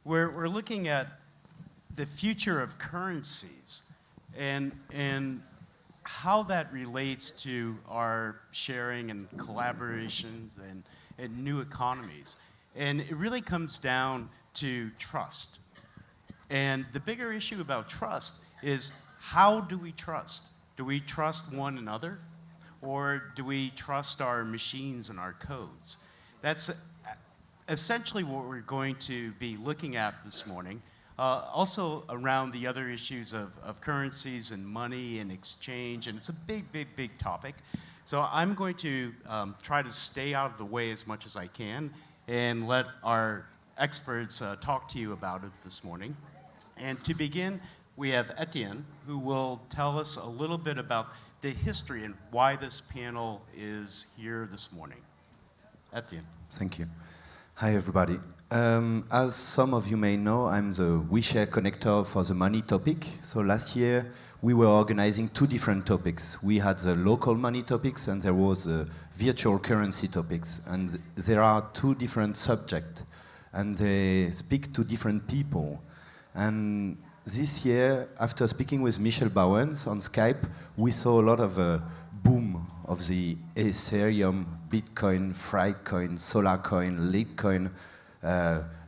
we're looking at the future of currencies and how that relates to our sharing and collaborations and new economies. And it really comes down to trust. And the bigger issue about trust is, how do we trust? Do we trust one another? Or do we trust our machines and our codes? That's essentially what we're going to be looking at this morning. Also around the other issues of currencies and money and exchange, and it's a big, big, big topic. So I'm going to try to stay out of the way as much as I can and let our experts talk to you about it this morning. And to begin, we have Etienne, who will tell us a little bit about the history and why this panel is here this morning. Etienne. Thank you. Hi, everybody. As some of you may know, I'm the Ouishare connector for the money topic. So last year, we were organizing two different topics. We had the local money topics, and there was the virtual currency topics. And there are two different subjects, and they speak to different people. And this year, after speaking with Michel Bowens on Skype, we saw a lot of a boom of the Ethereum, Bitcoin, Fritecoin, Solarcoin, Litecoin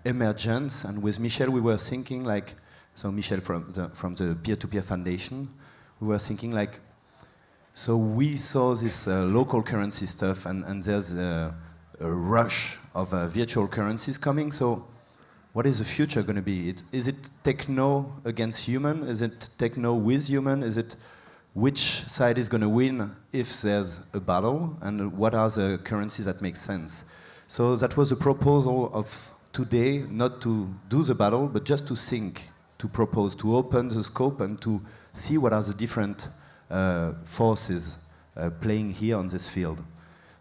emergence. And with Michel, we were thinking like, so Michel from the Peer-to-Peer Foundation, we were thinking like, so we saw this local currency stuff, and there's a rush of virtual currencies coming. So what is the future going to be? Is it techno against human? Is it techno with human? Is it which side is going to win if there's a battle? And what are the currencies that make sense? So that was a proposal of today, not to do the battle, but just to think, to propose, to open the scope and to see what are the different forces playing here on this field.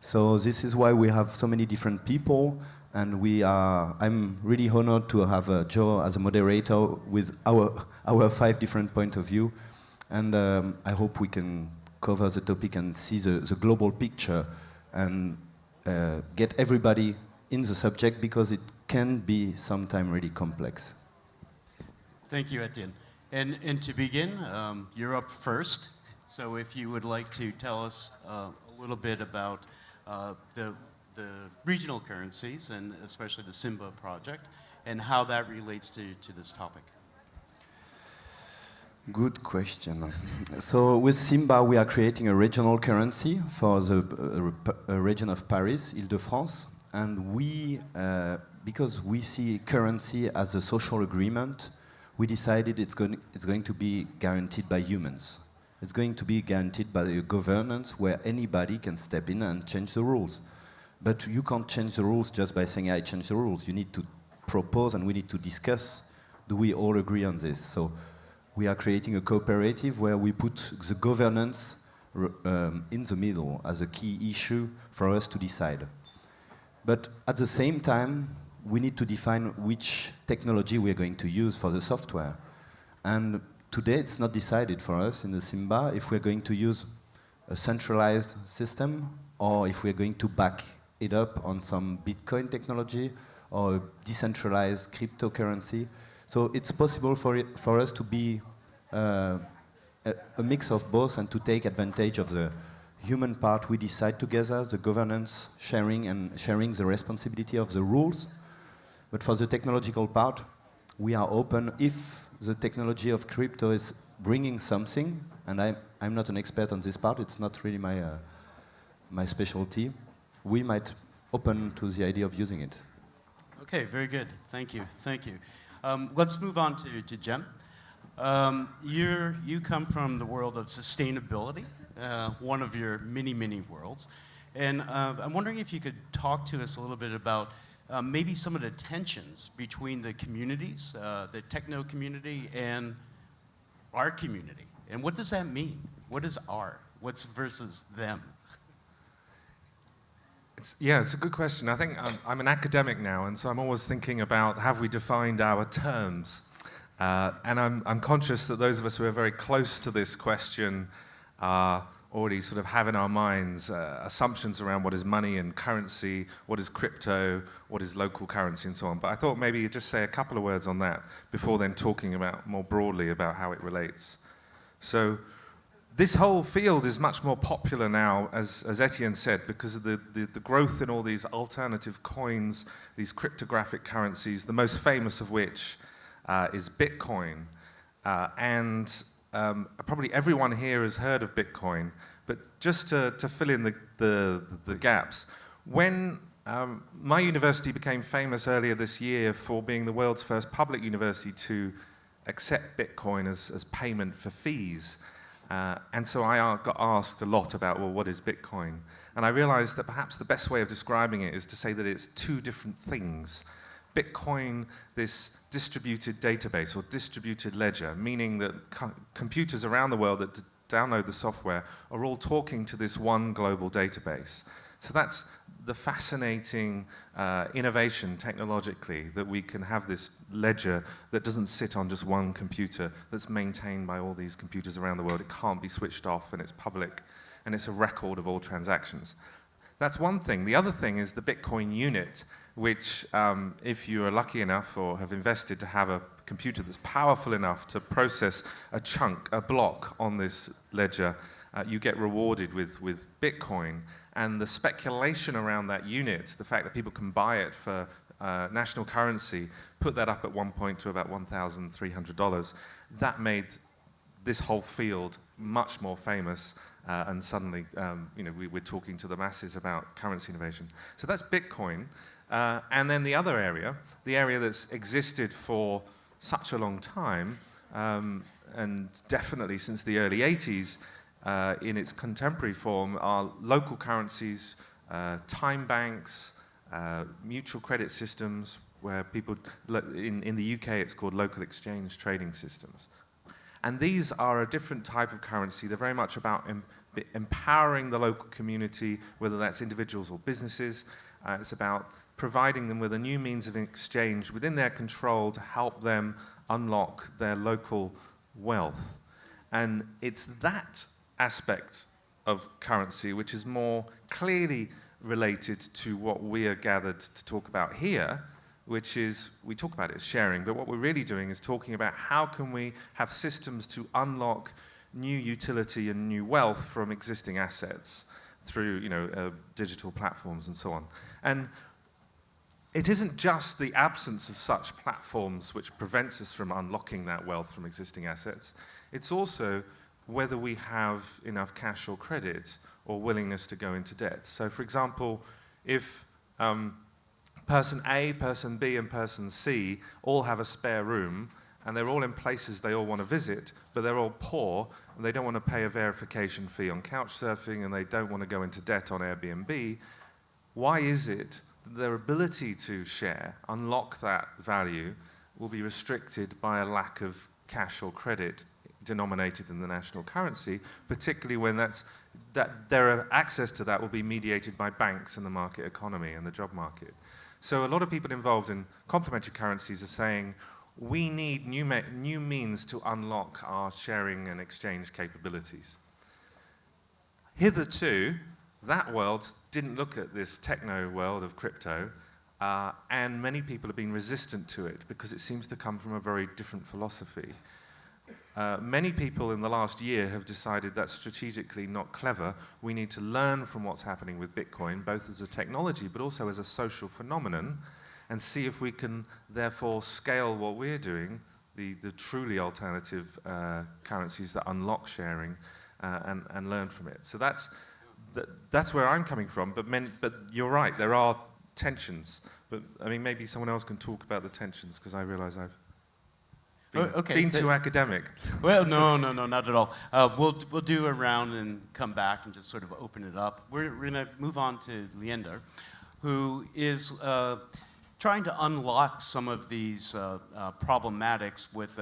So this is why we have so many different people. And I'm really honored to have Joe as a moderator with our 5 different points of view. And I hope we can cover the topic and see the global picture and get everybody in the subject, because it can be sometimes really complex. Thank you, Etienne. And to begin, you're up first. So if you would like to tell us a little bit about the regional currencies, and especially the Simba project, and how that relates to this topic. Good question. So with Simba, we are creating a regional currency for the region of Paris, Île-de-France. And we, because we see currency as a social agreement, we decided it's going to be guaranteed by humans. It's going to be guaranteed by a governance where anybody can step in and change the rules. But you can't change the rules just by saying, I change the rules. You need to propose, and we need to discuss, do we all agree on this? So we are creating a cooperative where we put the governance in the middle as a key issue for us to decide. But at the same time, we need to define which technology we are going to use for the software. And today it's not decided for us in the Simba if we're going to use a centralized system or if we're going to back it up on some Bitcoin technology or a decentralized cryptocurrency. So it's possible for us to be a mix of both and to take advantage of the human part we decide together, the governance, sharing the responsibility of the rules. But for the technological part, we are open. If the technology of crypto is bringing something, and I'm not an expert on this part, it's not really my specialty, we might open to the idea of using it. Okay, very good. Thank you. Thank you. Let's move on to Jem. You come from the world of sustainability, one of your many, many worlds. And I'm wondering if you could talk to us a little bit about maybe some of the tensions between the communities, the Techno community and our community. And what does that mean? What is our? What's versus them? It's a good question. I think I'm an academic now, and so I'm always thinking about, have we defined our terms? And I'm conscious that those of us who are very close to this question are already sort of have in our minds assumptions around what is money and currency, what is crypto, what is local currency, and so on. But I thought maybe you'd just say a couple of words on that before then talking about more broadly about how it relates. So this whole field is much more popular now, as Etienne said, because of the growth in all these alternative coins, these cryptographic currencies, the most famous of which is Bitcoin. Probably everyone here has heard of Bitcoin, but just to fill in the gaps, when my university became famous earlier this year for being the world's first public university to accept Bitcoin as payment for fees, and so I got asked a lot about, well, what is Bitcoin? And I realized that perhaps the best way of describing it is to say that it's two different things. Bitcoin, this distributed database or distributed ledger, meaning that computers around the world that download the software are all talking to this one global database. So that's the fascinating innovation technologically, that we can have this ledger that doesn't sit on just one computer, that's maintained by all these computers around the world. It can't be switched off, and it's public, and it's a record of all transactions. That's one thing. The other thing is the Bitcoin unit, which if you are lucky enough or have invested to have a computer that's powerful enough to process a block on this ledger, you get rewarded with Bitcoin. And the speculation around that unit, the fact that people can buy it for national currency, put that up at one point to about $1,300, that made this whole field much more famous, and suddenly we're talking to the masses about currency innovation. So that's Bitcoin. And then the other area, the area that's existed for such a long time, and definitely since the early 80s, in its contemporary form, are local currencies, time banks, mutual credit systems, where people, in the UK it's called local exchange trading systems. And these are a different type of currency. They're very much about empowering the local community, whether that's individuals or businesses. It's about providing them with a new means of exchange within their control to help them unlock their local wealth. And it's that aspect of currency which is more clearly related to what we are gathered to talk about here, which is, we talk about it as sharing, but what we're really doing is talking about how can we have systems to unlock new utility and new wealth from existing assets through digital platforms and so on. And it isn't just the absence of such platforms which prevents us from unlocking that wealth from existing assets. It's also whether we have enough cash or credit or willingness to go into debt. So for example, if person A, person B, and person C all have a spare room, and they're all in places they all want to visit, but they're all poor, and they don't want to pay a verification fee on Couchsurfing, and they don't want to go into debt on Airbnb, why is it that their ability to share, unlock that value, will be restricted by a lack of cash or credit denominated in the national currency, particularly when their access to that will be mediated by banks and the market economy and the job market. So a lot of people involved in complementary currencies are saying, we need new means to unlock our sharing and exchange capabilities. Hitherto, that world didn't look at this techno world of crypto, and many people have been resistant to it because it seems to come from a very different philosophy. Many people in the last year have decided that's strategically not clever. We need to learn from what's happening with Bitcoin, both as a technology but also as a social phenomenon, and see if we can therefore scale what we're doing, the truly alternative currencies that unlock sharing, and learn from it. So that's where I'm coming from, but you're right, there are tensions. But I mean, maybe someone else can talk about the tensions, because I realize I've been too academic. Well, no, not at all. We'll do a round and come back and just sort of open it up. We're going to move on to Leander, who is trying to unlock some of these problematics with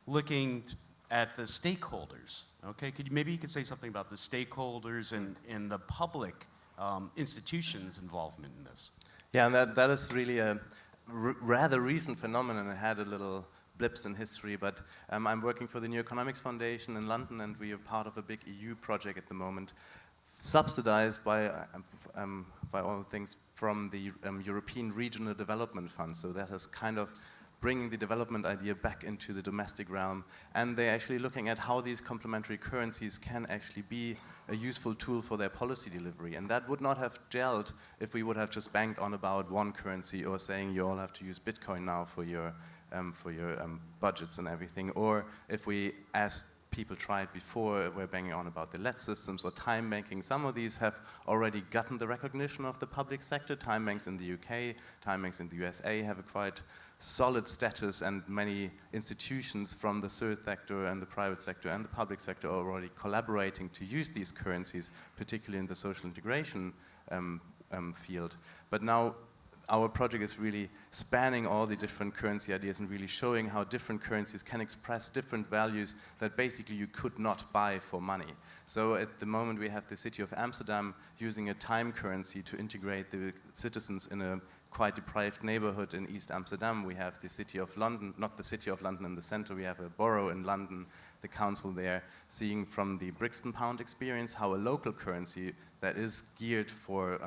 looking at the stakeholders. Okay, maybe you could say something about the stakeholders and the public institutions' involvement in this. Yeah, and that is really a rather recent phenomenon. I had a little blips in history, but I'm working for the New Economics Foundation in London, and we are part of a big EU project at the moment, subsidized by all things from the European Regional Development Fund. So that is kind of bringing the development idea back into the domestic realm. And they're actually looking at how these complementary currencies can actually be a useful tool for their policy delivery. And that would not have gelled if we would have just banked on about one currency or saying you all have to use Bitcoin now for your budgets and everything. Or if we, as people tried before, we're banging on about the LED systems or time banking. Some of these have already gotten the recognition of the public sector. Time banks in the UK, time banks in the USA have a quite solid status, and many institutions from the third sector and the private sector and the public sector are already collaborating to use these currencies, particularly in the social integration field. But now our project is really spanning all the different currency ideas and really showing how different currencies can express different values that basically you could not buy for money. So at the moment we have the city of Amsterdam using a time currency to integrate the citizens in a quite deprived neighborhood in East Amsterdam. We have the city of London, not the city of London in the center, we have a borough in London, the council there, seeing from the Brixton pound experience how a local currency that is geared for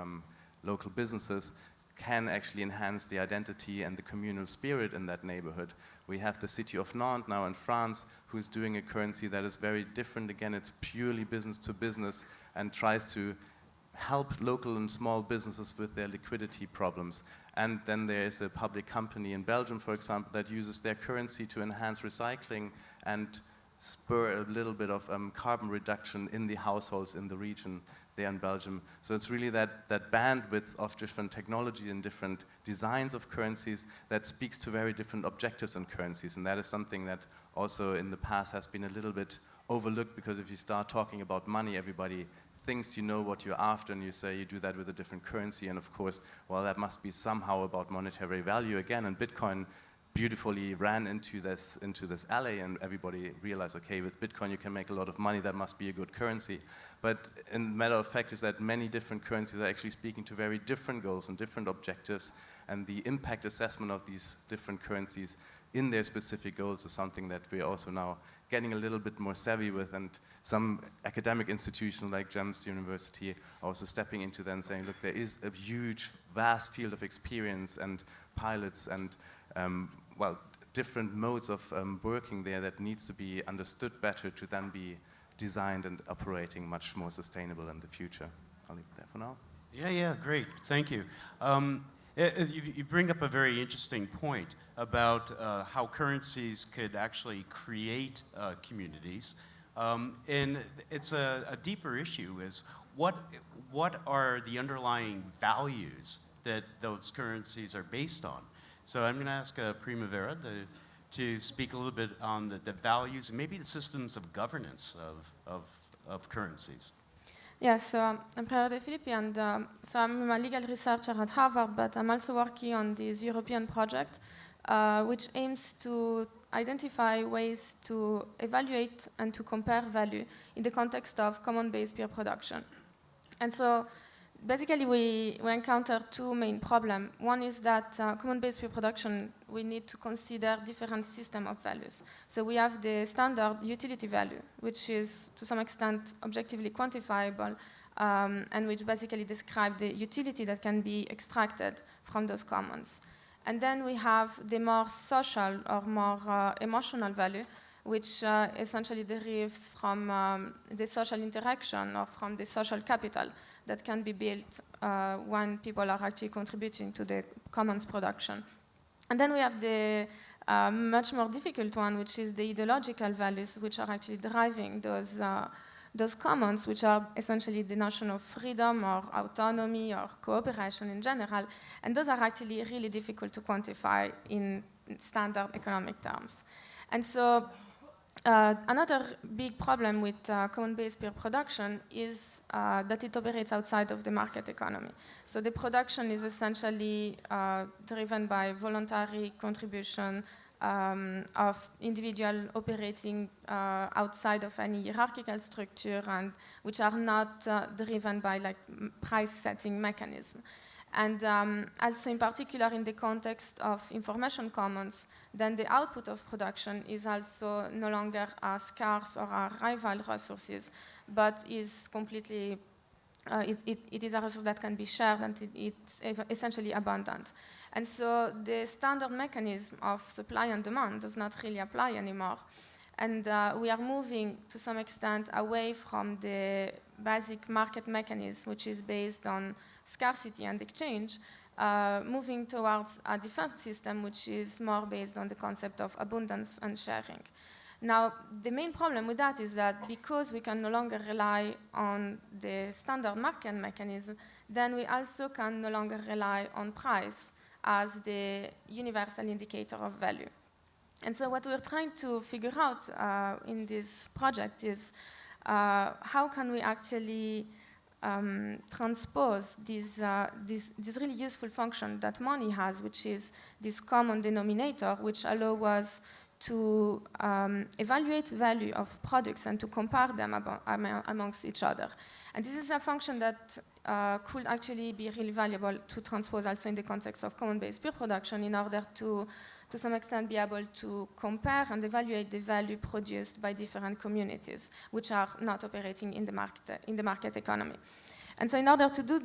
local businesses can actually enhance the identity and the communal spirit in that neighborhood. We have the city of Nantes now in France, who's doing a currency that is very different. Again, it's purely business to business and tries to help local and small businesses with their liquidity problems. And then there is a public company in Belgium, for example, that uses their currency to enhance recycling and spur a little bit of carbon reduction in the households in the region there in Belgium. So it's really that bandwidth of different technology and different designs of currencies that speaks to very different objectives in currencies. And that is something that also in the past has been a little bit overlooked, because if you start talking about money, everybody thinks you know what you're after, and you say you do that with a different currency. And of course, well, that must be somehow about monetary value again. And Bitcoin beautifully ran into this alley, and everybody realized, okay, with Bitcoin you can make a lot of money, that must be a good currency. But in matter of fact is that many different currencies are actually speaking to very different goals and different objectives, and the impact assessment of these different currencies in their specific goals is something that we're also now getting a little bit more savvy with, and some academic institutions like GEMS University are also stepping into that and saying, look, there is a huge, vast field of experience and pilots and well, different modes of working there that needs to be understood better to then be designed and operating much more sustainable in the future. I'll leave it there for now. Yeah, great. Thank you. You bring up a very interesting point about how currencies could actually create communities. And it's a deeper issue, is what are the underlying values that those currencies are based on? So I'm going to ask Primavera to speak a little bit on the values and maybe the systems of governance of currencies. Yeah, so I'm Primavera De Filippi, and so I'm a legal researcher at Harvard, but I'm also working on this European project, which aims to identify ways to evaluate and to compare value in the context of common-based peer production. And so basically, we encounter two main problems. One is that common-based peer production, we need to consider different systems of values. So we have the standard utility value, which is to some extent objectively quantifiable, and which basically describe the utility that can be extracted from those commons. And then we have the more social or more emotional value, which essentially derives from the social interaction or from the social capital that can be built when people are actually contributing to the commons production. And then we have the much more difficult one, which is the ideological values, which are actually driving those commons, which are essentially the notion of freedom or autonomy or cooperation in general. And those are actually really difficult to quantify in standard economic terms. And so another big problem with common-based peer production is that it operates outside of the market economy. So the production is essentially driven by voluntary contribution of individual operating outside of any hierarchical structure, and which are not driven by like price-setting mechanism. And also in particular in the context of information commons, then the output of production is also no longer a scarce or a rival resources, but is completely, it is a resource that can be shared and it's essentially abundant. And so the standard mechanism of supply and demand does not really apply anymore. And we are moving to some extent away from the basic market mechanism, which is based on scarcity and exchange, moving towards a different system, which is more based on the concept of abundance and sharing. Now, the main problem with that is that because we can no longer rely on the standard market mechanism, then we also can no longer rely on price as the universal indicator of value. And so what we're trying to figure out in this project is how can we actually transpose this really useful function that money has, which is this common denominator, which allows us to evaluate value of products and to compare them amongst each other. And this is a function that could actually be really valuable to transpose also in the context of common-based pure production in order to some extent be able to compare and evaluate the value produced by different communities which are not operating in the market economy. And so in order to do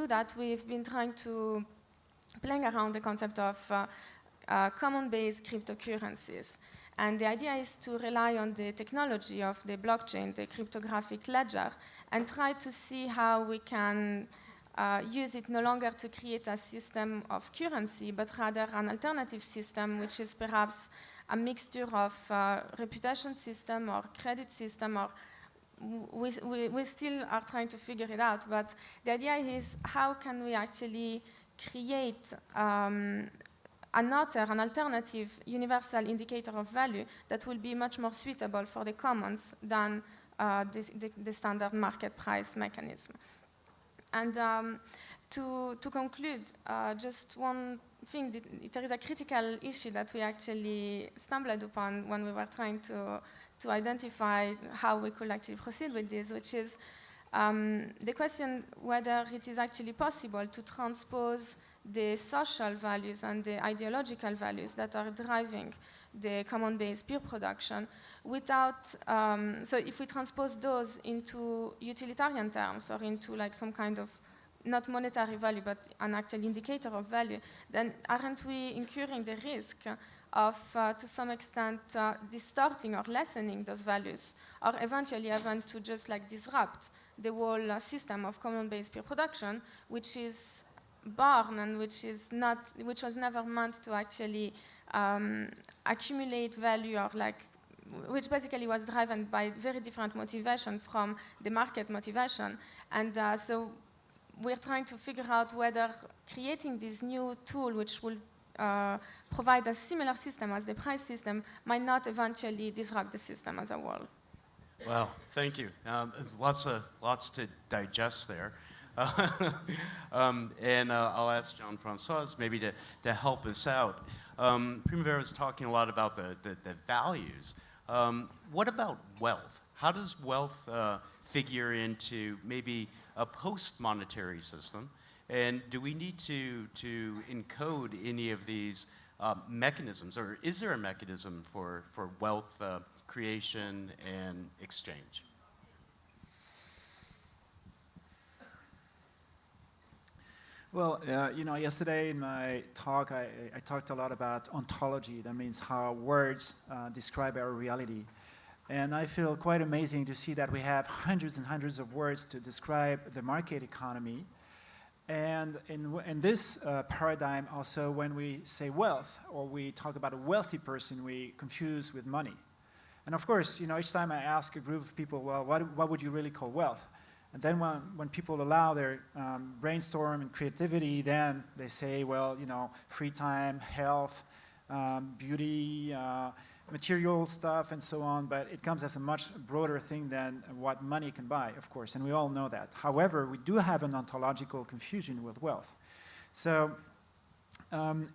that, we've been trying to playing around the concept of common-based cryptocurrencies. And the idea is to rely on the technology of the blockchain, the cryptographic ledger, and try to see how we can use it no longer to create a system of currency, but rather an alternative system, which is perhaps a mixture of reputation system or credit system, or we still are trying to figure it out. But the idea is how can we actually create an alternative universal indicator of value that will be much more suitable for the commons than the standard market price mechanism. And to conclude, just one thing, there is a critical issue that we actually stumbled upon when we were trying to identify how we could actually proceed with this, which is the question whether it is actually possible to transpose the social values and the ideological values that are driving the common-based pure production without, so if we transpose those into utilitarian terms or into like some kind of, not monetary value, but an actual indicator of value, then aren't we incurring the risk of, to some extent, distorting or lessening those values, or eventually even to just like disrupt the whole system of common-based pure production, which is born and which was never meant to actually accumulate value, or like, which basically was driven by very different motivation from the market motivation. And so we're trying to figure out whether creating this new tool, which will provide a similar system as the price system, might not eventually disrupt the system as a whole. Well, thank you. There's lots to digest there. And I'll ask Jean-Francois maybe to help us out. Primavera was talking a lot about the values. What about wealth? How does wealth figure into maybe a post-monetary system? And do we need to encode any of these mechanisms, or is there a mechanism for wealth creation and exchange? Well, yesterday in my talk, I talked a lot about ontology. That means how words describe our reality. And I feel quite amazing to see that we have hundreds and hundreds of words to describe the market economy. And in this paradigm, also, when we say wealth, or we talk about a wealthy person, we confuse with money. And of course, each time I ask a group of people, well, what would you really call wealth? And then when people allow their brainstorm and creativity, then they say, well, free time, health, beauty, material stuff, and so on. But it comes as a much broader thing than what money can buy, of course, and we all know that. However, we do have an ontological confusion with wealth. So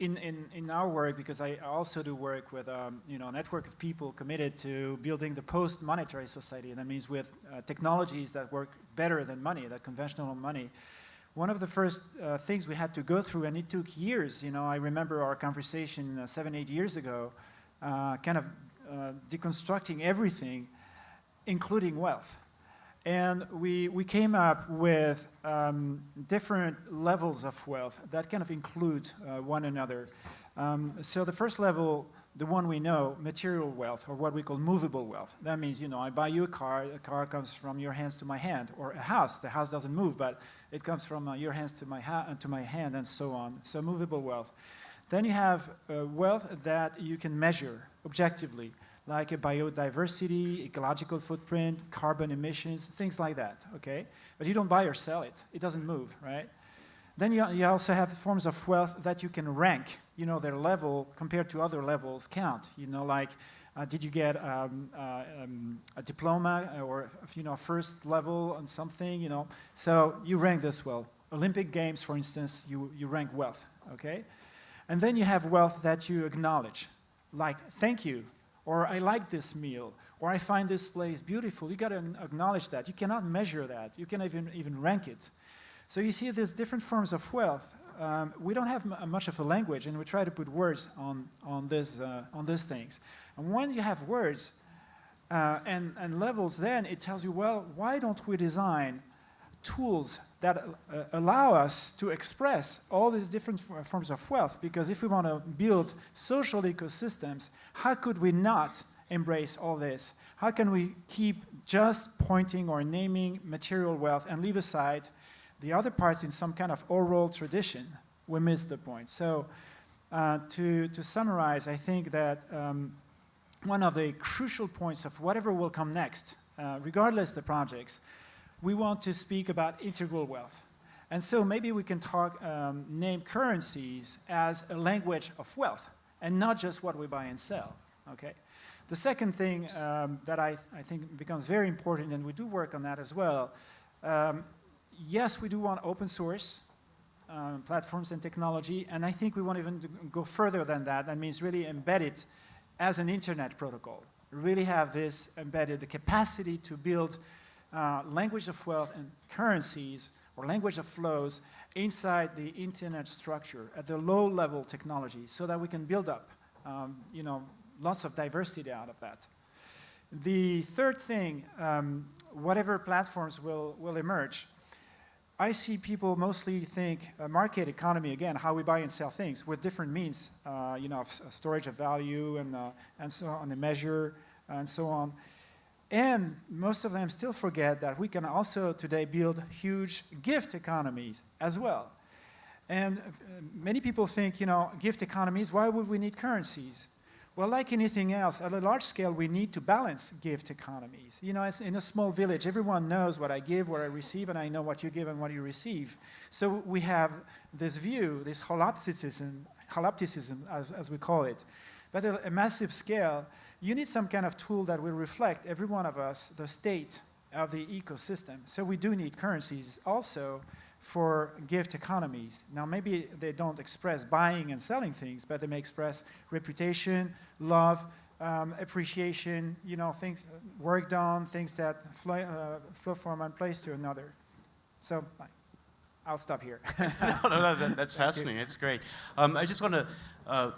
in our work, because I also do work with a network of people committed to building the post-monetary society, and that means with technologies that work better than money, that conventional money, one of the first things we had to go through, and it took years. You know, I remember our conversation 7, 8 years ago, kind of deconstructing everything, including wealth. And we came up with different levels of wealth that kind of include one another. So the first level, the one we know, material wealth, or what we call movable wealth. That means, you know, I buy you a car comes from your hands to my hand, or a house. The house doesn't move, but it comes from your hands to my hand, and so on. So movable wealth. Then you have wealth that you can measure objectively, like a biodiversity, ecological footprint, carbon emissions, things like that, okay? But you don't buy or sell it. It doesn't move, right? Then you also have forms of wealth that you can rank. You know, their level compared to other levels count. You know, like, did you get a diploma or, you know, first level on something, you know? So you rank this well. Olympic Games, for instance, you rank wealth, okay? And then you have wealth that you acknowledge, like, thank you, or I like this meal, or I find this place beautiful. You got to acknowledge that. You cannot measure that. You cannot even rank it. So you see there's different forms of wealth. We don't have much of a language, and we try to put words on these things. And when you have words and levels, then it tells you, well, why don't we design tools that allow us to express all these different forms of wealth? Because if we want to build social ecosystems, how could we not embrace all this? How can we keep just pointing or naming material wealth and leave aside the other parts in some kind of oral tradition? We miss the point. So to summarize, I think that one of the crucial points of whatever will come next, regardless the projects, we want to speak about integral wealth. And so maybe we can name currencies as a language of wealth, and not just what we buy and sell, okay? The second thing that I think becomes very important, and we do work on that as well, yes, we do want open source platforms and technology, and I think we want to even go further than that. That means really embed it as an internet protocol. Really have this embedded, the capacity to build language of wealth and currencies, or language of flows, inside the internet structure at the low-level technology, so that we can build up, you know, lots of diversity out of that. The third thing, whatever platforms will emerge, I see people mostly think market economy, again, how we buy and sell things with different means, you know, of storage of value and so on, the measure and so on. And most of them still forget that we can also today build huge gift economies as well. And many people think, you know, gift economies, why would we need currencies? Well, like anything else, at a large scale, we need to balance gift economies. You know, it's in a small village, everyone knows what I give, what I receive, and I know what you give and what you receive. So we have this view, this holopticism as we call it. But at a massive scale, you need some kind of tool that will reflect, every one of us, the state of the ecosystem. So we do need currencies also for gift economies. Now, maybe they don't express buying and selling things, but they may express reputation, love, appreciation, you know, things, work done, things that flow from one place to another. So I'll stop here. No, that's fascinating. It's great. I just want to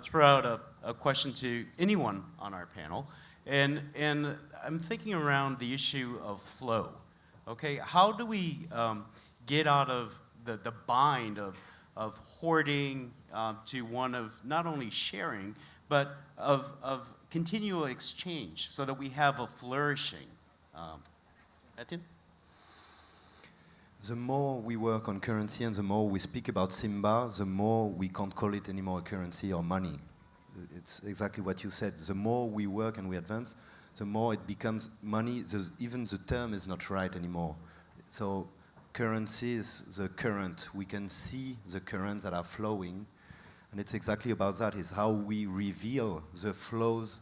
throw out a question to anyone on our panel, and I'm thinking around the issue of flow. Okay, how do we get out of the bind of hoarding to one of not only sharing, but of continual exchange, so that we have a flourishing? Etienne? The more we work on currency and the more we speak about Simba, the more we can't call it anymore a currency or money. It's exactly what you said. The more we work and we advance, the more it becomes money. Even the term is not right anymore. So currency is the current. We can see the currents that are flowing. And it's exactly about that, is how we reveal the flows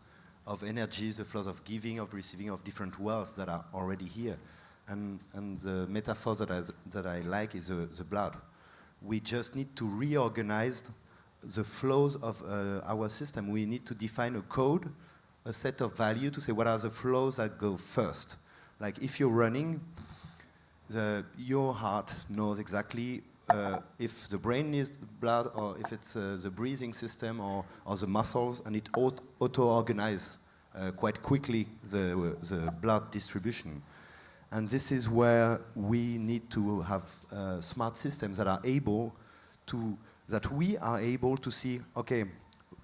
of energy, the flows of giving, of receiving, of different wealths that are already here. And the metaphor that I like is the blood. We just need to reorganize the flows of our system. We need to define a code, a set of value to say what are the flows that go first. Like if you're running, your heart knows exactly if the brain needs blood, or if it's the breathing system, or the muscles, and it auto-organize quite quickly the blood distribution. And this is where we need to have smart systems that are able to, that we are able to see, okay,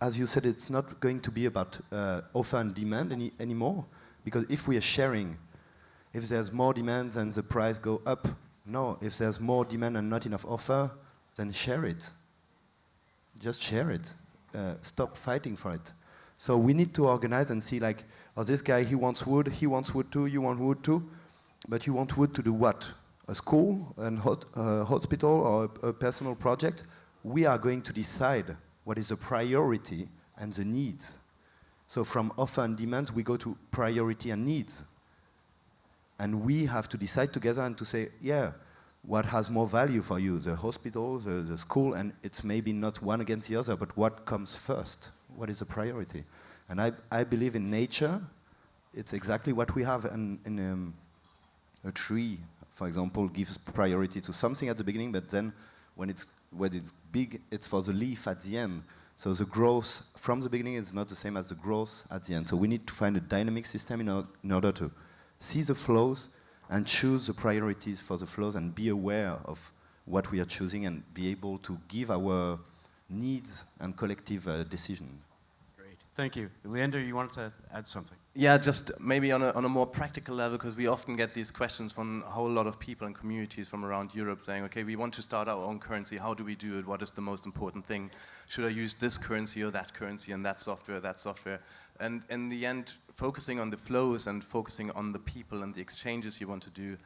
as you said, it's not going to be about offer and demand anymore, because if we are sharing, if there's more demand, then the price go up. No, if there's more demand and not enough offer, then share it. Just share it. Stop fighting for it. So we need to organize and see, like, oh, this guy, he wants wood too, you want wood too, but you want wood to do what? A school, a hospital, or a personal project? We are going to decide what is the priority and the needs. So from offer and demand, we go to priority and needs. And we have to decide together and to say, yeah, what has more value for you, the hospital, the school, and it's maybe not one against the other, but what comes first? What is the priority? And I believe in nature, it's exactly what we have in a tree, for example, gives priority to something at the beginning, but then when it's big, it's for the leaf at the end. So the growth from the beginning is not the same as the growth at the end. So we need to find a dynamic system in order to see the flows and choose the priorities for the flows and be aware of what we are choosing and be able to give our needs and collective decision. Great, thank you. Leander, you wanted to add something? Yeah, just maybe on a more practical level, because we often get these questions from a whole lot of people and communities from around Europe saying, okay, we want to start our own currency, how do we do it, what is the most important thing? Should I use this currency or that currency and that software? And in the end, focusing on the flows and focusing on the people and the exchanges you want to do,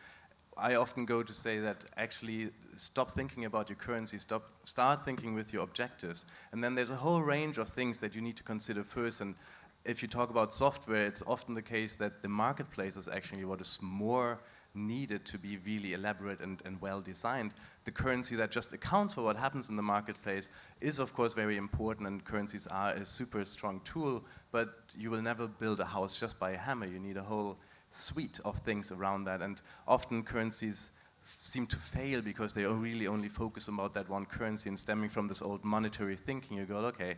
I often go to say that actually stop thinking about your currency, start thinking with your objectives. And then there's a whole range of things that you need to consider first. And if you talk about software, it's often the case that the marketplace is actually what is more needed to be really elaborate and well designed. The currency that just accounts for what happens in the marketplace is of course very important, and currencies are a super strong tool, but you will never build a house just by a hammer. You need a whole suite of things around that, and often currencies seem to fail because they really only focus about that one currency, and stemming from this old monetary thinking, you go, okay,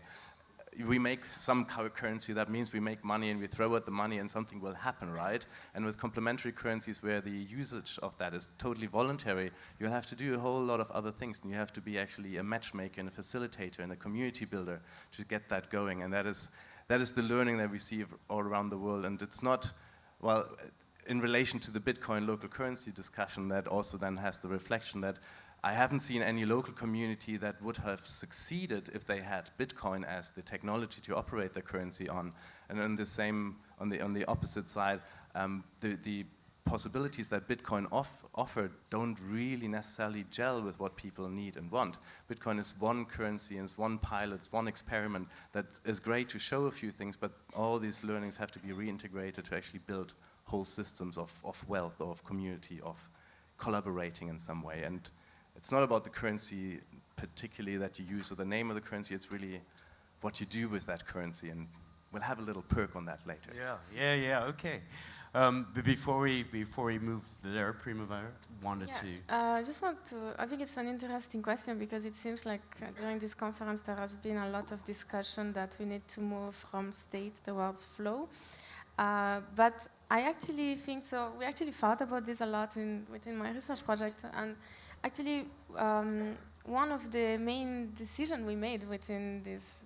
we make some currency, that means we make money and we throw out the money and something will happen, right? And with complementary currencies where the usage of that is totally voluntary, you'll have to do a whole lot of other things, and you have to be actually a matchmaker and a facilitator and a community builder to get that going. And that is the learning that we see all around the world. And it's not, well, in relation to the Bitcoin local currency discussion, that also then has the reflection that I haven't seen any local community that would have succeeded if they had Bitcoin as the technology to operate their currency on. And on the same, on the opposite side, the possibilities that Bitcoin offer don't really necessarily gel with what people need and want. Bitcoin is one currency and it's one pilot, it's one experiment that is great to show a few things, but all these learnings have to be reintegrated to actually build whole systems of wealth, or of community, of collaborating in some way. And it's not about the currency particularly that you use or the name of the currency, it's really what you do with that currency, and we'll have a little perk on that later. Yeah, okay. But before we move there, Primavera wanted to... I just want to, I think it's an interesting question, because it seems like during this conference there has been a lot of discussion that we need to move from state towards flow. But I actually think so. We actually thought about this a lot within my research project, and actually one of the main decisions we made within this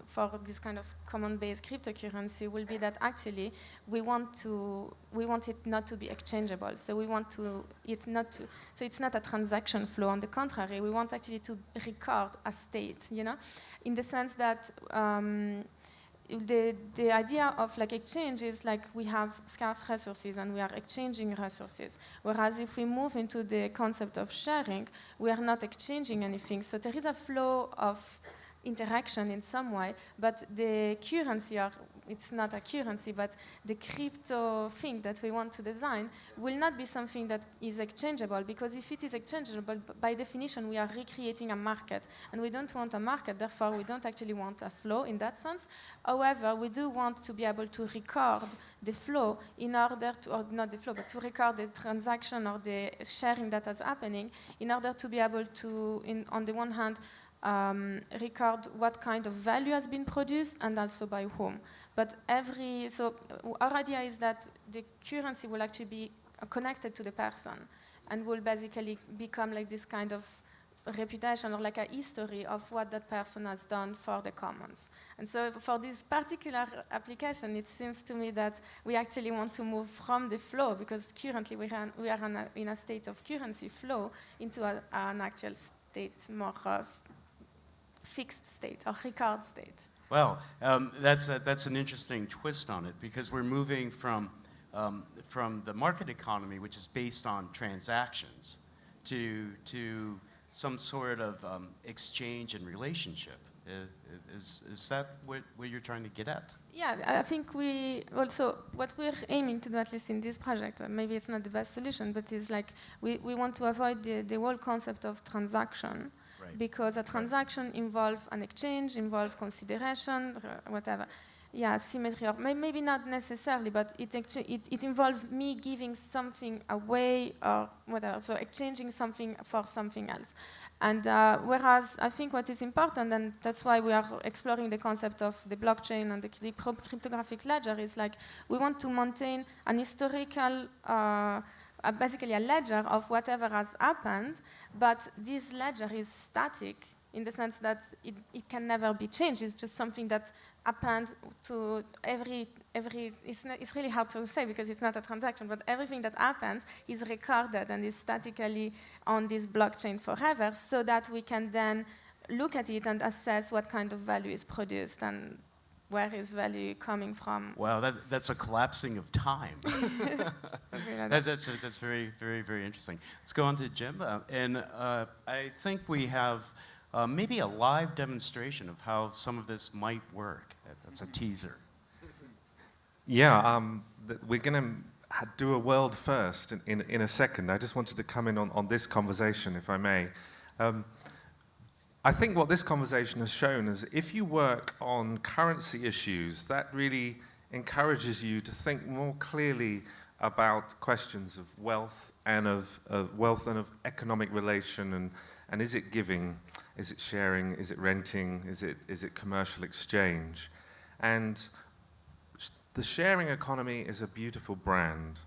for this kind of common-based cryptocurrency will be that actually we want it not to be exchangeable. So we want it's not a transaction flow. On the contrary, we want actually to record a state, in the sense that the idea of like exchange is like we have scarce resources and we are exchanging resources. Whereas if we move into the concept of sharing, we are not exchanging anything. So there is a flow of interaction in some way, but the currency it's not a currency, but the crypto thing that we want to design will not be something that is exchangeable, because if it is exchangeable, by definition, we are recreating a market, and we don't want a market, therefore we don't actually want a flow in that sense. However, we do want to be able to record the flow in order to, or not the flow, but to record the transaction or the sharing that is happening in order to be able to, on the one hand, record what kind of value has been produced and also by whom. But so our idea is that the currency will actually be connected to the person and will basically become like this kind of reputation or like a history of what that person has done for the commons. And so for this particular application, it seems to me that we actually want to move from the flow, because currently we are in a state of currency flow, into an actual state, more of fixed state or record state. Well, that's an interesting twist on it, because we're moving from the market economy, which is based on transactions, to some sort of exchange and relationship. Is that what you're trying to get at? Yeah, I think we also, what we're aiming to do, at least in this project, maybe it's not the best solution, but it's like we want to avoid the whole concept of transaction. Right. Because a transaction involves an exchange, involves consideration, whatever. Yeah, symmetry, or maybe not necessarily, but it involves me giving something away or whatever, so exchanging something for something else. And whereas I think what is important, and that's why we are exploring the concept of the blockchain and the cryptographic ledger, is like we want to maintain an historical, basically a ledger of whatever has happened, but this ledger is static in the sense that it can never be changed. It's just something that happened to every it's really hard to say because it's not a transaction, but everything that happens is recorded and is statically on this blockchain forever, so that we can then look at it and assess what kind of value is produced and where is value coming from. Wow, that's a collapsing of time. That's very, very, very interesting. Let's go on to Jim. And I think we have maybe a live demonstration of how some of this might work. That's a teaser. Yeah, we're going to do a world first in a second. I just wanted to come in on this conversation, if I may. I think what this conversation has shown is if you work on currency issues, that really encourages you to think more clearly about questions of wealth and of economic relation, and is it giving, is it sharing, is it renting, is it commercial exchange? And the sharing economy is a beautiful brand.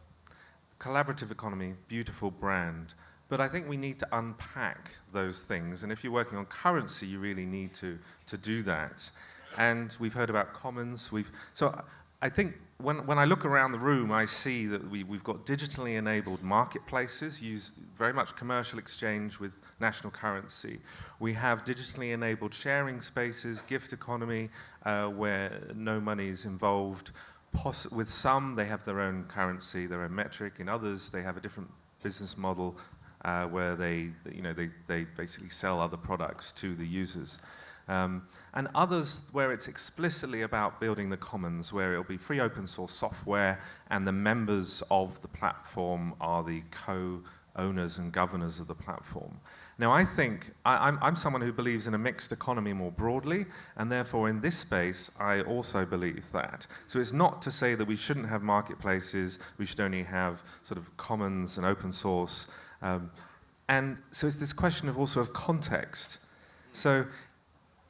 Collaborative economy, beautiful brand. But I think we need to unpack those things. And if you're working on currency, you really need to do that. And we've heard about commons. So I think when I look around the room, I see that we've got digitally enabled marketplaces, use very much commercial exchange with national currency. We have digitally enabled sharing spaces, gift economy, where no money is involved. With some, they have their own currency, their own metric. In others, they have a different business model where they basically sell other products to the users. And others where it's explicitly about building the commons, where it'll be free open source software and the members of the platform are the co-owners and governors of the platform. Now I think, I'm someone who believes in a mixed economy more broadly, and therefore in this space I also believe that. So it's not to say that we shouldn't have marketplaces, we should only have sort of commons and open source. And so it's this question of also of context. So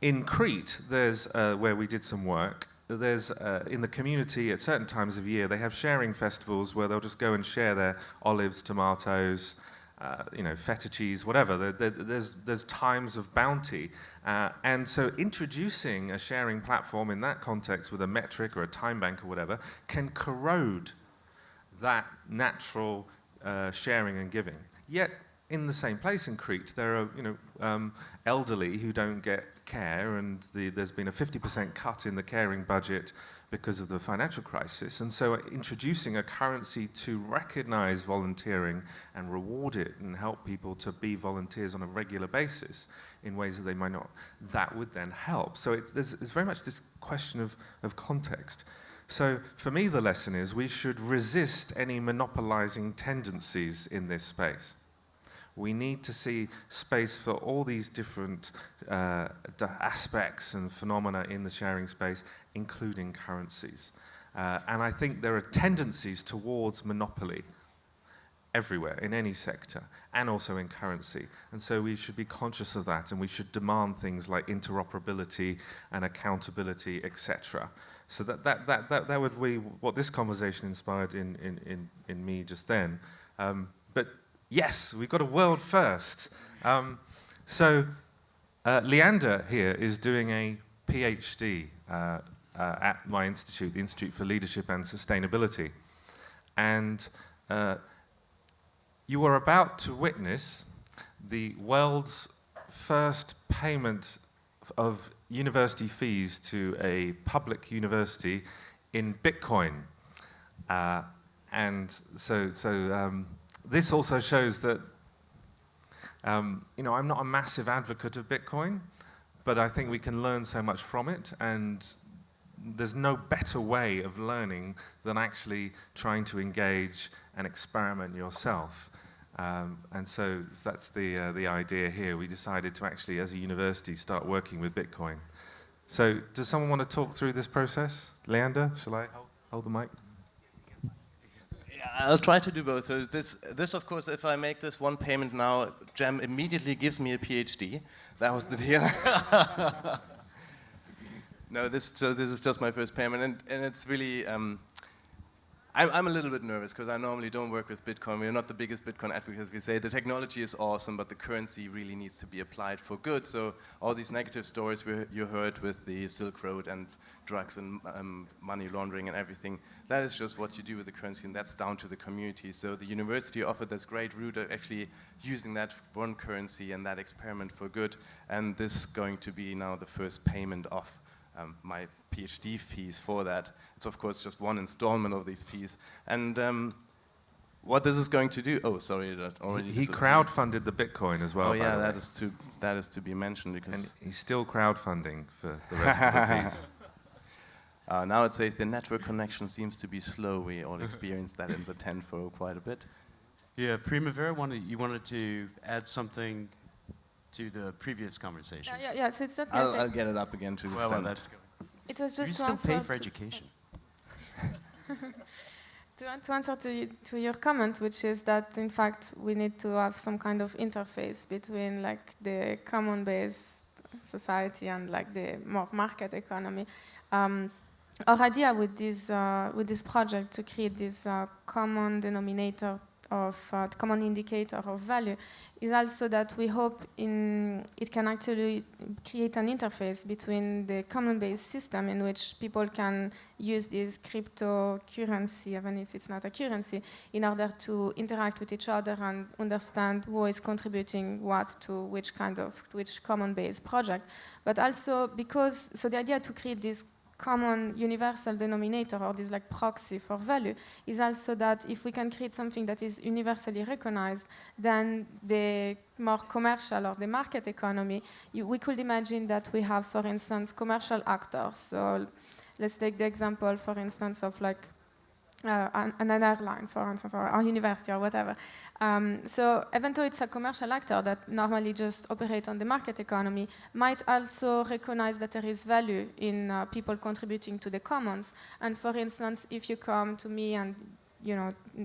in Crete, there's where we did some work, there's in the community at certain times of year, they have sharing festivals where they'll just go and share their olives, tomatoes, feta cheese, whatever. There's times of bounty. And so introducing a sharing platform in that context with a metric or a time bank or whatever can corrode that natural sharing and giving. Yet, in the same place in Crete, there are elderly who don't get care, and there's been a 50% cut in the caring budget because of the financial crisis. And so introducing a currency to recognize volunteering and reward it and help people to be volunteers on a regular basis in ways that they might not, that would then help. So there's very much this question of context. So for me, the lesson is we should resist any monopolizing tendencies in this space. We need to see space for all these different aspects and phenomena in the sharing space, including currencies. And I think there are tendencies towards monopoly everywhere, in any sector, and also in currency. And so we should be conscious of that, and we should demand things like interoperability and accountability, etc. So that would be what this conversation inspired in me just then. But yes, we've got a world first. So Leander here is doing a PhD at my institute, the Institute for Leadership and Sustainability. And you are about to witness the world's first payment of university fees to a public university in Bitcoin. And so this also shows that, I'm not a massive advocate of Bitcoin, but I think we can learn so much from it, and there's no better way of learning than actually trying to engage and experiment yourself. And so that's the idea here. We decided to actually, as a university, start working with Bitcoin. So does someone want to talk through this process? Leander, shall I hold the mic? I'll try to do both. So this, of course, if I make this one payment now, Gem immediately gives me a PhD. That was the deal. No, this is just my first payment, and it's really. I'm a little bit nervous because I normally don't work with Bitcoin. We're not the biggest Bitcoin advocates. We say the technology is awesome, but the currency really needs to be applied for good. So all these negative stories you heard with the Silk Road and drugs and money laundering and everything, that is just what you do with the currency, and that's down to the community. So the university offered this great route of actually using that one currency and that experiment for good, and this is going to be now the first payment of my PhD fees for that. It's of course just one installment of these fees. And what this is going to do, oh sorry, that already he crowdfunded the Bitcoin as well. Oh yeah, that is to be mentioned, because and he's still crowdfunding for the rest of the fees. Now it says the network connection seems to be slow. We all experienced that in the tent for quite a bit. Yeah, Primavera, you wanted to add something to the previous conversation. Yeah. So it's not. I'll get it up again to the stand. That's good. It was just You to still answer pay for education. to answer to your comment, which is that in fact we need to have some kind of interface between like the common-based society and like the more market economy. Our idea with this project to create this common denominator of common indicator of value is also that we hope it can actually create an interface between the common-based system in which people can use this cryptocurrency, even if it's not a currency, in order to interact with each other and understand who is contributing what to which common-based project. But also so the idea to create this common universal denominator, or this like proxy for value, is also that if we can create something that is universally recognized, then the more commercial or the market economy, we could imagine that we have, for instance, commercial actors. So let's take the example, for instance, of like an airline, for instance, or a university or whatever. So even though it's a commercial actor that normally just operates on the market economy, might also recognize that there is value in people contributing to the commons. And for instance, if you come to me and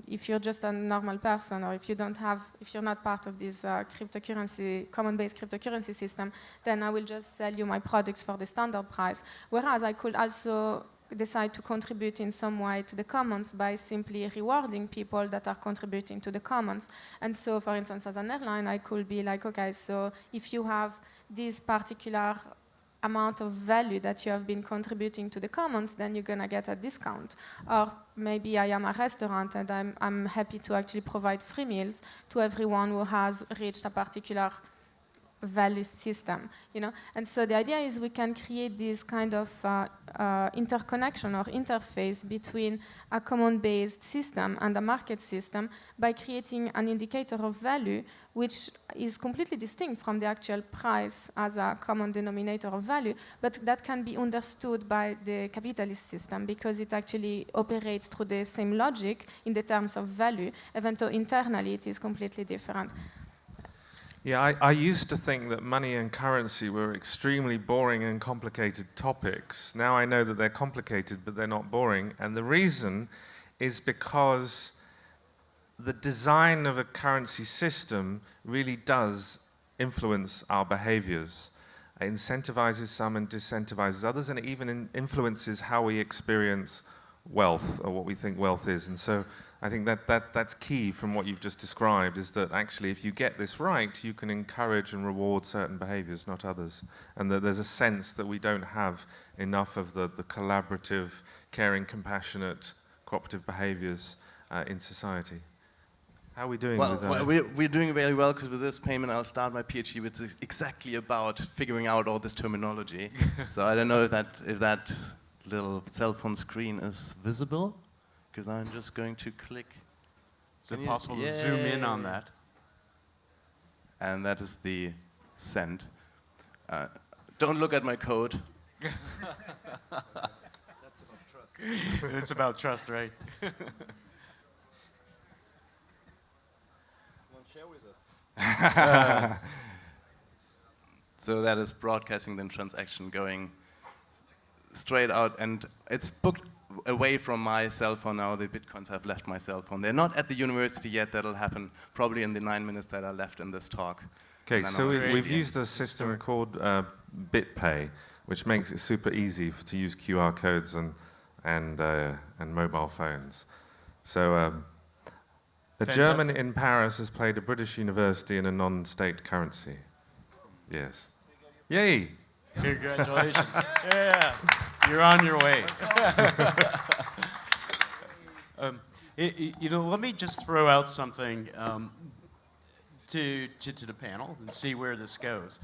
if you're just a normal person, or if you're not part of this common-based cryptocurrency system, then I will just sell you my products for the standard price. Whereas I could also decide to contribute in some way to the commons by simply rewarding people that are contributing to the commons. And so, for instance, as an airline, I could be like, okay, so if you have this particular amount of value that you have been contributing to the commons, then you're going to get a discount. Or maybe I am a restaurant and I'm happy to actually provide free meals to everyone who has reached a particular value system, you know. And so the idea is we can create this kind of interconnection or interface between a common-based system and a market system by creating an indicator of value which is completely distinct from the actual price as a common denominator of value, but that can be understood by the capitalist system because it actually operates through the same logic in the terms of value, even though internally it is completely different. Yeah, I used to think that money and currency were extremely boring and complicated topics. Now I know that they're complicated, but they're not boring. And the reason is because the design of a currency system really does influence our behaviors. It incentivizes some and disincentivizes others, and it even influences how we experience wealth, or what we think wealth is. And so I think that's key from what you've just described, is that actually if you get this right, you can encourage and reward certain behaviors, not others. And that there's a sense that we don't have enough of the collaborative, caring, compassionate, cooperative behaviors in society. How are we doing with that? Well, we're doing very well, because with this payment I'll start my PhD, which is exactly about figuring out all this terminology. So I don't know if that little cell phone screen is visible, because I'm just going to click. Is it possible to zoom in on that? And that is the send. Don't look at my code. It's about trust, right? Share with us. So that is broadcasting the transaction going straight out, and it's booked away from my cell phone now. The bitcoins have left my cell phone. They're not at the university yet. That'll happen probably in the 9 minutes that are left in this talk. Okay, so we've used a system called BitPay, which makes it super easy to use QR codes and mobile phones. So a German in Paris has played a British university in a non-state currency. Yes. Yay! Congratulations. Yeah, you're on your way. You know, let me just throw out something to the panel and see where this goes.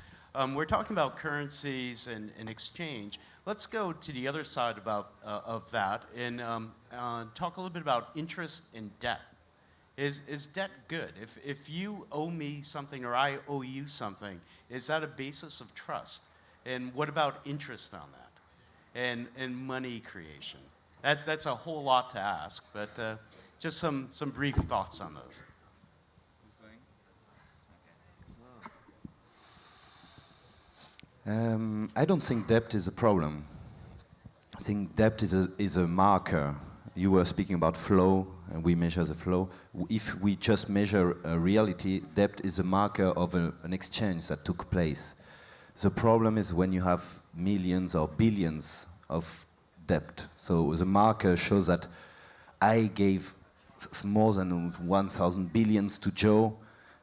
We're talking about currencies and exchange. Let's go to the other side of that and talk a little bit about interest and debt. Is debt good? If you owe me something or I owe you something, is that a basis of trust? And what about interest on that? And money creation? That's a whole lot to ask, but just some brief thoughts on those. I don't think debt is a problem. I think debt is a marker. You were speaking about flow, and we measure the flow. If we just measure a reality, debt is a marker of an exchange that took place. The problem is when you have millions or billions of debt. So the marker shows that I gave more than 1,000 billions to Joe.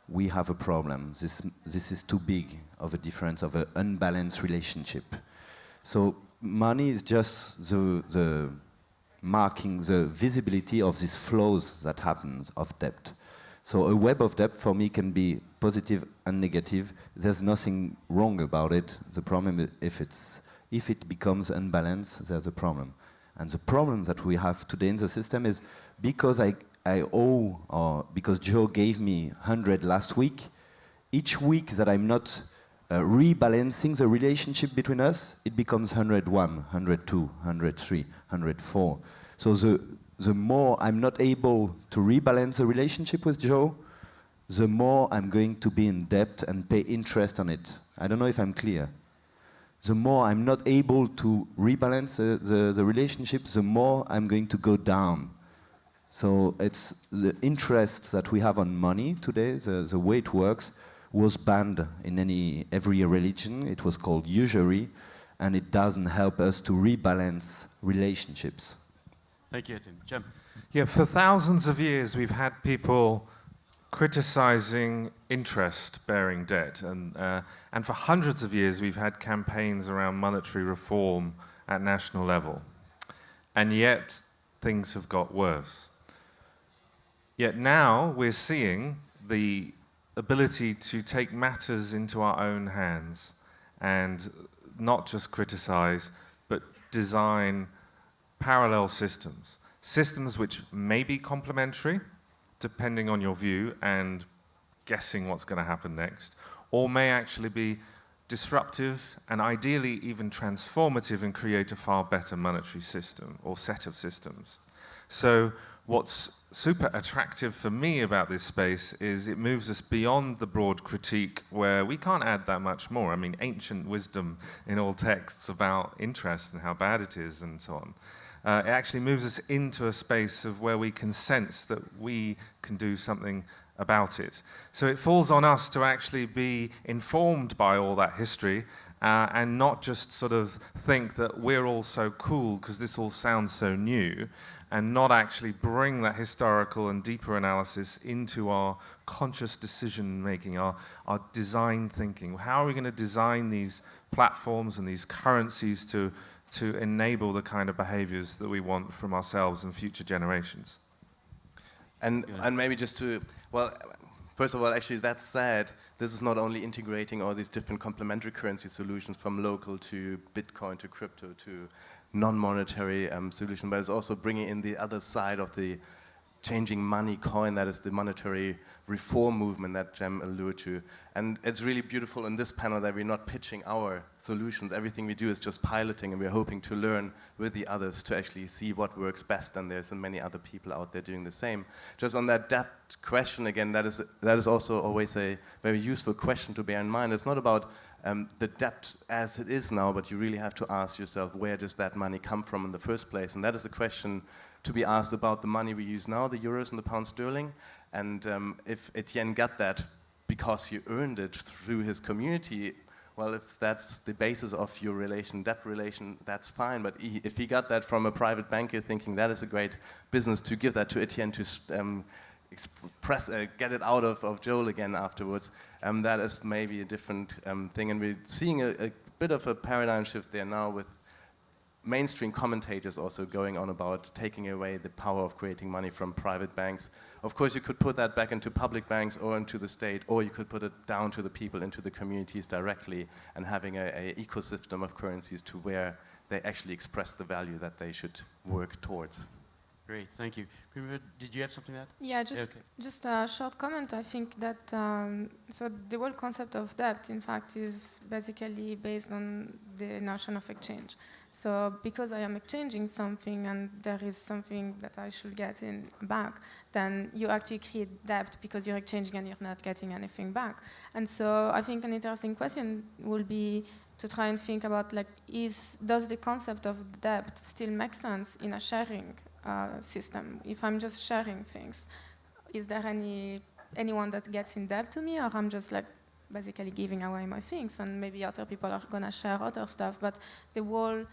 We have a problem. This is too big of a difference, of an unbalanced relationship. So money is just the marking the visibility of these flows that happen of debt. So a web of debt for me can be positive and negative. There's nothing wrong about it. The problem is if it becomes unbalanced, there's a problem. And the problem that we have today in the system is because I owe, or because Joe gave me 100 last week, each week that I'm not rebalancing the relationship between us, it becomes 101, 102, 103, 104. So the more I'm not able to rebalance the relationship with Joe, the more I'm going to be in debt and pay interest on it. I don't know if I'm clear. The more I'm not able to rebalance the relationship, the more I'm going to go down. So it's the interest that we have on money today, the way it works, was banned in every religion. It was called usury, and it doesn't help us to rebalance relationships. Thank you, Etienne. Jim. Yeah, for thousands of years we've had people criticizing interest-bearing debt, and for hundreds of years we've had campaigns around monetary reform at national level, and yet things have got worse. Yet now we're seeing the ability to take matters into our own hands and not just criticize, but design parallel systems. Systems which may be complementary, depending on your view and guessing what's going to happen next, or may actually be disruptive and ideally even transformative and create a far better monetary system or set of systems. So what's super attractive for me about this space is it moves us beyond the broad critique where we can't add that much more. I mean, ancient wisdom in all texts about interest and how bad it is and so on. It actually moves us into a space of where we can sense that we can do something about it. So it falls on us to actually be informed by all that history and not just sort of think that we're all so cool because this all sounds so new, and not actually bring that historical and deeper analysis into our conscious decision making, our design thinking. How are we going to design these platforms and these currencies to enable the kind of behaviors that we want from ourselves and future generations? And maybe just to, well, first of all, actually, that said, this is not only integrating all these different complementary currency solutions from local to Bitcoin to crypto to non-monetary solution, but it's also bringing in the other side of the changing money coin, that is the monetary reform movement that Jem alluded to. And it's really beautiful in this panel that we're not pitching our solutions. Everything we do is just piloting, and we're hoping to learn with the others to actually see what works best, and there's many other people out there doing the same. Just on that depth question again, that is also always a very useful question to bear in mind. It's not about the depth as it is now, but you really have to ask yourself, where does that money come from in the first place? And that is a question to be asked about the money we use now, the euros and the pound sterling. And if Etienne got that because he earned it through his community, well, if that's the basis of your relation, debt relation, that's fine. But if he got that from a private banker thinking that is a great business, to give that to Etienne to get it out of Joel again afterwards, that is maybe a different thing. And we're seeing a bit of a paradigm shift there now with mainstream commentators also going on about taking away the power of creating money from private banks. Of course, you could put that back into public banks or into the state, or you could put it down to the people, into the communities directly, and having an ecosystem of currencies to where they actually express the value that they should work towards. Great, thank you. Prima, did you have something to add? Yeah, just a short comment. I think that so the whole concept of debt, in fact, is basically based on the notion of exchange. So because I am exchanging something and there is something that I should get in back, then you actually create debt because you're exchanging and you're not getting anything back. And so I think an interesting question will be to try and think about, like, does the concept of debt still make sense in a sharing system? If I'm just sharing things, is there anyone that gets in debt to me, or I'm just like basically giving away my things, and maybe other people are gonna share other stuff, but the whole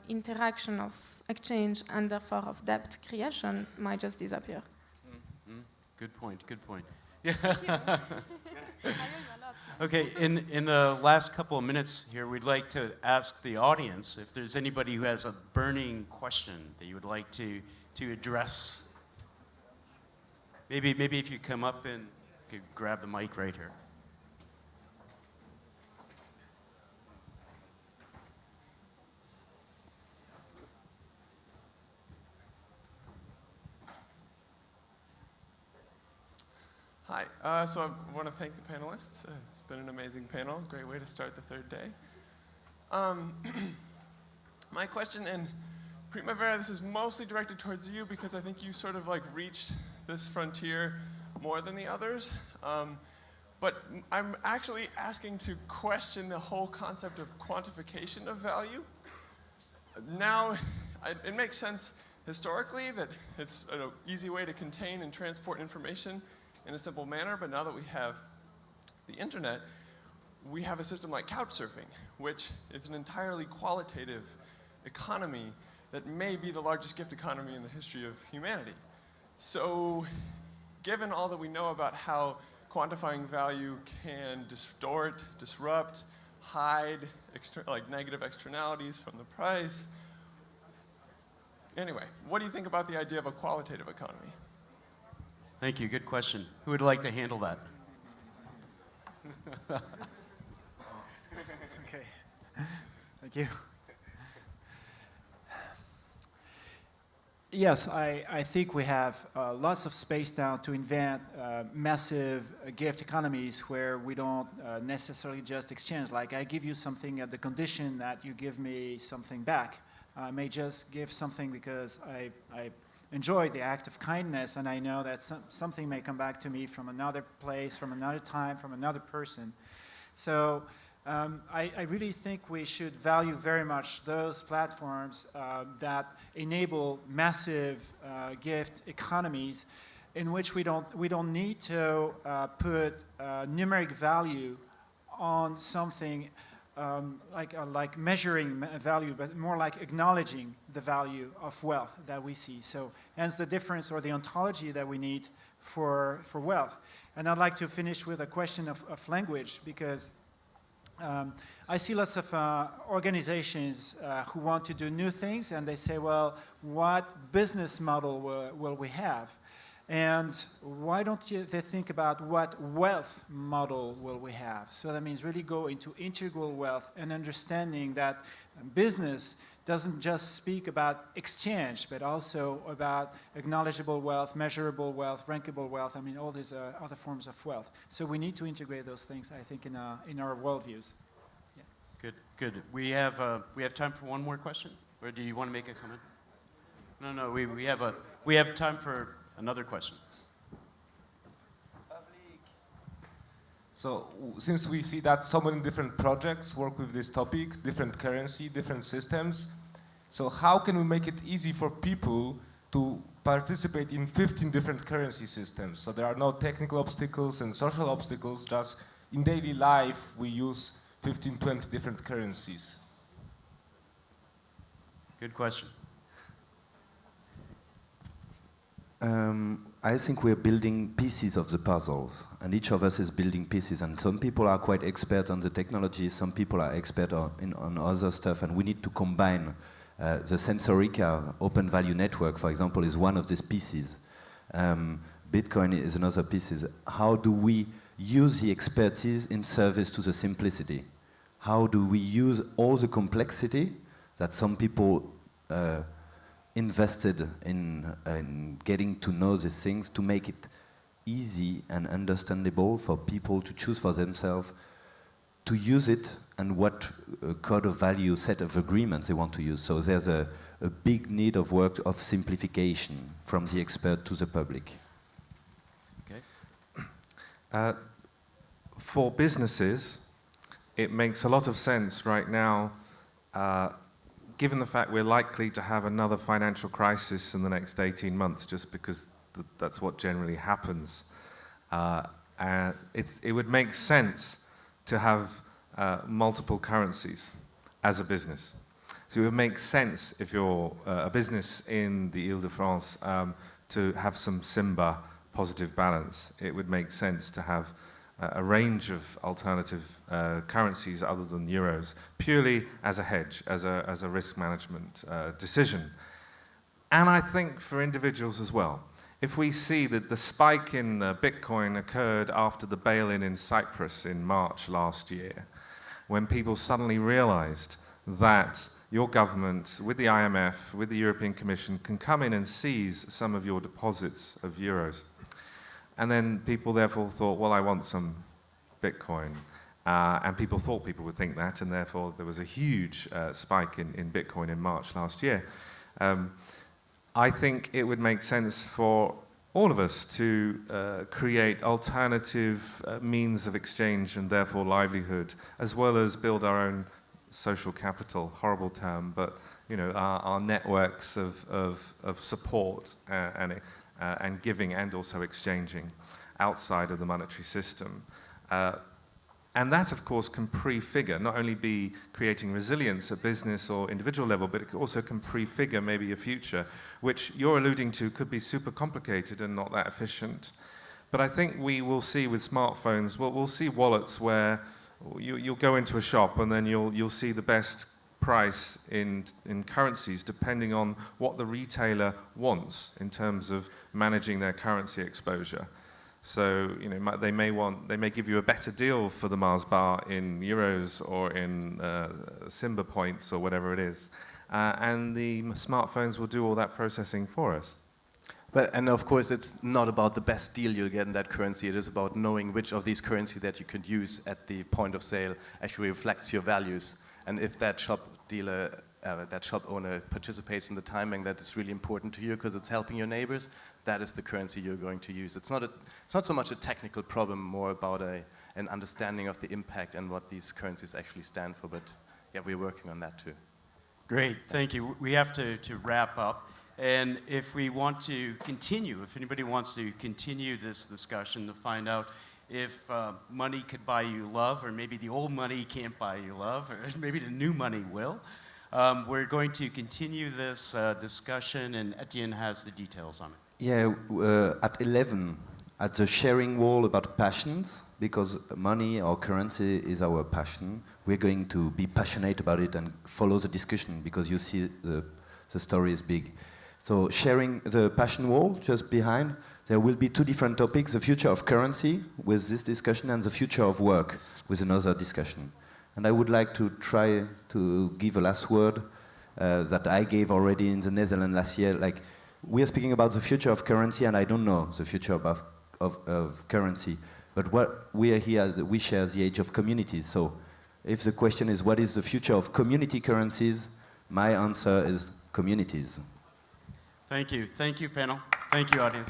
interaction of exchange and therefore of debt creation might just disappear. Good point, good point. Yeah. Okay, in the last couple of minutes here, we'd like to ask the audience if there's anybody who has a burning question that you would like to address. Maybe if you come up and could grab the mic right here. Hi, so I want to thank the panelists. It's been an amazing panel, great way to start the third day. My question, and Primavera, this is mostly directed towards you because I think you sort of like reached this frontier more than the others. But I'm actually asking to question the whole concept of quantification of value. Now, it makes sense historically that it's an easy way to contain and transport information in a simple manner, but now that we have the internet, we have a system like couchsurfing, which is an entirely qualitative economy that may be the largest gift economy in the history of humanity. So, given all that we know about how quantifying value can distort, disrupt, hide like negative externalities from the price, anyway, what do you think about the idea of a qualitative economy? Thank you, good question. Who would like to handle that? Okay, thank you. Yes, I think we have lots of space now to invent massive gift economies where we don't necessarily just exchange. Like I give you something at the condition that you give me something back. I may just give something because I enjoy the act of kindness and I know that something may come back to me from another place, from another time, from another person. So I really think we should value very much those platforms that enable massive gift economies in which we don't need to put numeric value on something like measuring value, but more like acknowledging the value of wealth that we see. So hence the difference or the ontology that we need for wealth. And I'd like to finish with a question of language because I see lots of organizations who want to do new things and they say, well, what business model will we have? And why don't they think about what wealth model will we have? So that means really go into integral wealth and understanding that business doesn't just speak about exchange, but also about acknowledgeable wealth, measurable wealth, rankable wealth, I mean, all these other forms of wealth. So we need to integrate those things, I think, in our worldviews. Yeah. Good, good. We have time for one more question? Or do you want to make a comment? No, we have time for another question. So since we see that so many different projects work with this topic, different currency, different systems, so how can we make it easy for people to participate in 15 different currency systems? So there are no technical obstacles and social obstacles, just in daily life we use 15, 20 different currencies. Good question. I think we're building pieces of the puzzle, and each of us is building pieces. And some people are quite expert on the technology, some people are expert on other stuff, and we need to combine. The Sensorica Open Value Network, for example, is one of these pieces. Bitcoin is another piece. How do we use the expertise in service to the simplicity? How do we use all the complexity that some people invested in getting to know these things to make it easy and understandable for people to choose for themselves, to use it, and what code of value set of agreements they want to use. So there's a big need of work of simplification from the expert to the public. Okay. For businesses, it makes a lot of sense right now, given the fact we're likely to have another financial crisis in the next 18 months, just because that's what generally happens. It would make sense to have multiple currencies as a business. So it would make sense if you're a business in the Ile-de-France to have some Simba positive balance. It would make sense to have a range of alternative currencies other than euros, purely as a hedge, as a risk management decision. And I think for individuals as well. If we see that the spike in Bitcoin occurred after the bail-in in Cyprus in March last year, when people suddenly realized that your government, with the IMF, with the European Commission, can come in and seize some of your deposits of euros. And then people therefore thought, well, I want some Bitcoin. And people thought people would think that, and therefore there was a huge spike in Bitcoin in March last year. I think it would make sense for all of us to create alternative means of exchange and therefore livelihood, as well as build our own social capital, horrible term, but you know, our networks of support and giving and also exchanging outside of the monetary system. And that, of course, can prefigure, not only be creating resilience at business or individual level, but it also can prefigure maybe a future, which you're alluding to could be super complicated and not that efficient. But I think we will see with smartphones, we'll see wallets where you'll go into a shop and then you'll see the best price in currencies depending on what the retailer wants in terms of managing their currency exposure. So they may give you a better deal for the Mars bar in euros or in Simba points or whatever it is, and the smartphones will do all that processing for us. And of course, it's not about the best deal you'll get in that currency. It is about knowing which of these currencies that you could use at the point of sale actually reflects your values. And if that shop dealer, that shop owner participates in the timing that is really important to you because it's helping your neighbors, that is the currency you're going to use. It's not so much a technical problem, more about an understanding of the impact and what these currencies actually stand for. But yeah, we're working on that too. Great, thank you. We have to wrap up. And if we want to continue, if anybody wants to continue this discussion to find out if money could buy you love, or maybe the old money can't buy you love, or maybe the new money will, we're going to continue this discussion, and Etienne has the details on it. Yeah, at 11, at the sharing wall about passions, because money or currency is our passion, we're going to be passionate about it and follow the discussion, because you see the story is big. So sharing the passion wall just behind, there will be two different topics, the future of currency with this discussion and the future of work with another discussion. And I would like to try to give a last word that I gave already in the Netherlands last year. Like, we are speaking about the future of currency, and I don't know the future of currency. But what we are here, we share the age of communities. So if the question is what is the future of community currencies, my answer is communities. Thank you, panel. Thank you, audience.